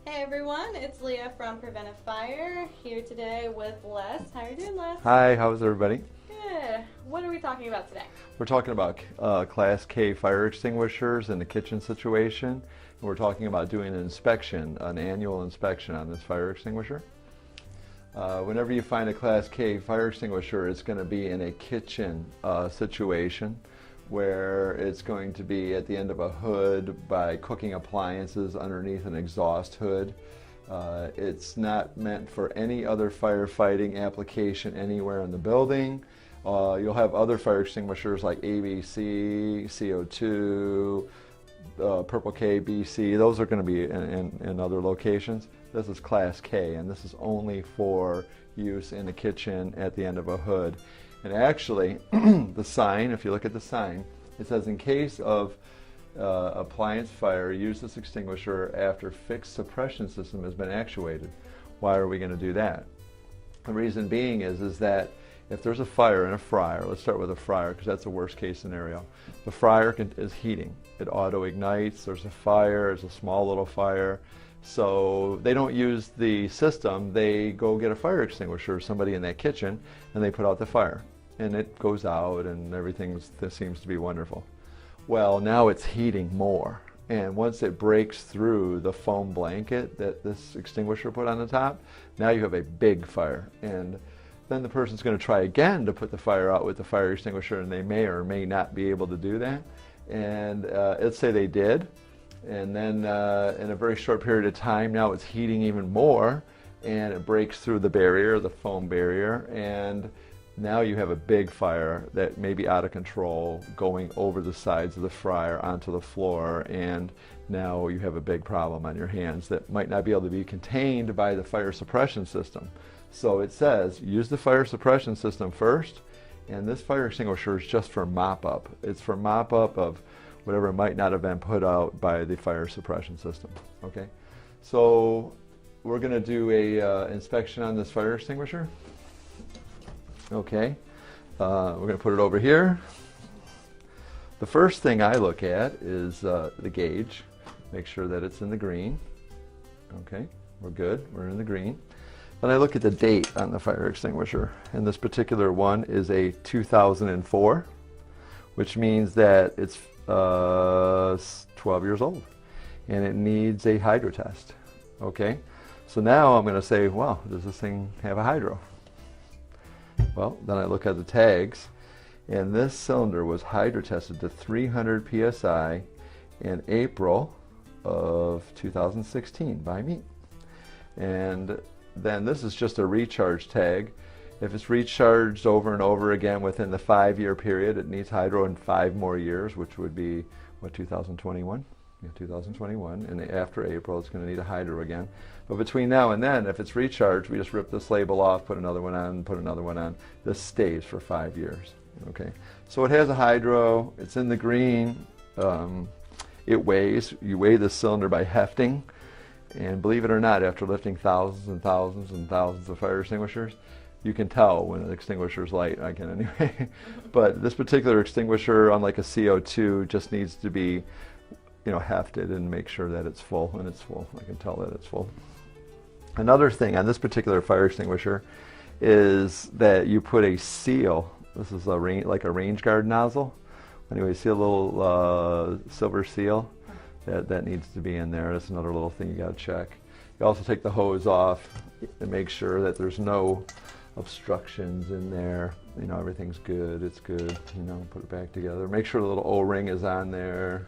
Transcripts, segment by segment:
Hey everyone, it's Leah from Preventive Fire here today with Les. How are you doing, Les? Hi, how's everybody? Good. What are we talking about today? We're talking about Class K fire extinguishers in the kitchen situation. And we're talking about doing an inspection, an annual inspection on this fire extinguisher. Whenever you find a Class K fire extinguisher, it's going to be in a kitchen situation where it's going to be at the end of a hood by cooking appliances underneath an exhaust hood. It's not meant for any other firefighting application anywhere in the building. You'll have other fire extinguishers like ABC, CO2, Purple K, BC. Those are going to be in other locations. This is Class K, and this is only for use in the kitchen at the end of a hood. And actually, the sign, if you look at the sign, it says, in case of appliance fire, use this extinguisher after fixed suppression system has been actuated. Why are we going to do that? The reason being is that if there's a fire in a fryer, let's start with a fryer because that's the worst case scenario. The fryer is heating. It auto ignites, there's a fire, there's a small little fire. So they don't use the system, they go get a fire extinguisher, somebody in that kitchen, and they put out the fire. And it goes out and everything seems to be wonderful. Well, now it's heating more. And once it breaks through the foam blanket that this extinguisher put on the top, now you have a big fire. And then the person's going to try again to put the fire out with the fire extinguisher, and they may or may not be able to do that. And let's say they did. And then in a very short period of time, now it's heating even more, and it breaks through the barrier, the foam barrier, and now you have a big fire that may be out of control going over the sides of the fryer onto the floor, and now you have a big problem on your hands that might not be able to be contained by the fire suppression system. So it says use the fire suppression system first, and this fire extinguisher is just for mop-up. It's for mop-up of whatever might not have been put out by the fire suppression system. Okay, so we're going to do a inspection on this fire extinguisher. Okay, we're going to put it over here. The first thing I look at is the gauge. Make sure that it's in the green. Okay, we're good. We're in the green. Then I look at the date on the fire extinguisher, and this particular one is a 2004, which means that it's 12 years old, and it needs a hydro test. Okay, so now I'm going to say, well, does this thing have a hydro? Well, then I look at the tags, and this cylinder was hydro tested to 300 psi in April of 2016 by me. And then this is just a recharge tag. If it's recharged over and over again within the 5-year period, it needs hydro in 5 more years, which would be, what, 2021? Yeah, 2021, and after April it's going to need a hydro again. But between now and then, if it's recharged, we just rip this label off, put another one on, put another one on. This stays for 5 years. Okay, so it has a hydro, it's in the green, it weighs. You weigh the cylinder by hefting, and believe it or not, after lifting thousands and thousands and thousands of fire extinguishers, you can tell when an extinguisher is light. I can anyway. But this particular extinguisher, unlike a CO2, just needs to be, you know, hefted and make sure that it's full, and it's full. I can tell that it's full. Another thing on this particular fire extinguisher is that you put a seal. This is like a range guard nozzle. Anyway, you see a little silver seal that needs to be in there. That's another little thing you got to check. You also take the hose off and make sure that there's no obstructions in there. You know, everything's good. It's good. You know, put it back together. Make sure the little O-ring is on there.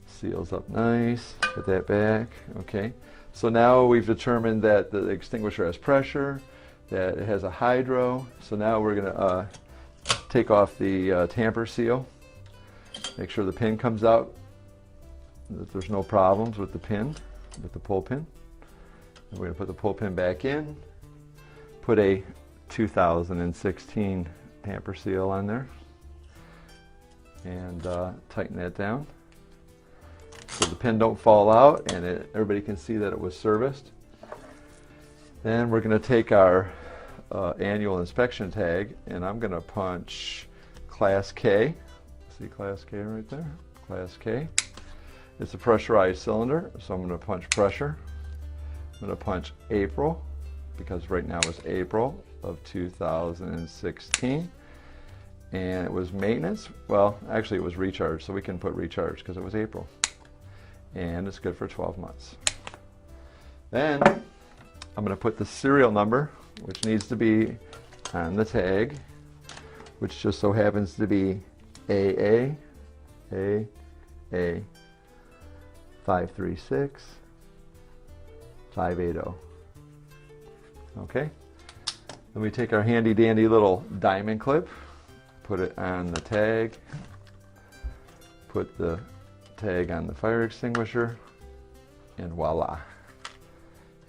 Seals up nice. Put that back. Okay. So now we've determined that the extinguisher has pressure, that it has a hydro. So now we're going to take off the tamper seal. Make sure the pin comes out, that there's no problems with the pin, with the pull pin. And we're going to put the pull pin back in, put a 2016 tamper seal on there, and tighten that down so the pin don't fall out and everybody can see that it was serviced. Then we're going to take our annual inspection tag, and I'm going to punch Class K. See Class K right there? Class K. It's a pressurized cylinder, so I'm going to punch pressure. I'm going to punch April, because right now it's April of 2016. And it was maintenance. Well, actually it was recharge, so we can put recharge because it was April. And it's good for 12 months. Then I'm going to put the serial number, which needs to be on the tag, which just so happens to be AA 536 580. Okay? Then we take our handy dandy little diamond clip, put it on the tag, put the tag on the fire extinguisher, and voila.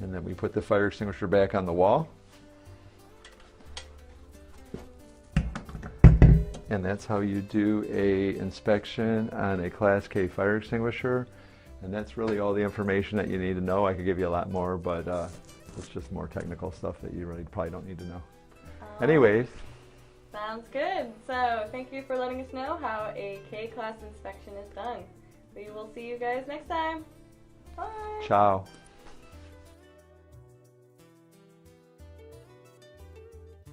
And then we put the fire extinguisher back on the wall. And that's how you do a inspection on a Class K fire extinguisher. And that's really all the information that you need to know. I could give you a lot more, but it's just more technical stuff that you really probably don't need to know. Anyways. Sounds good. So thank you for letting us know how a K-Class inspection is done. We will see you guys next time. Bye. Ciao.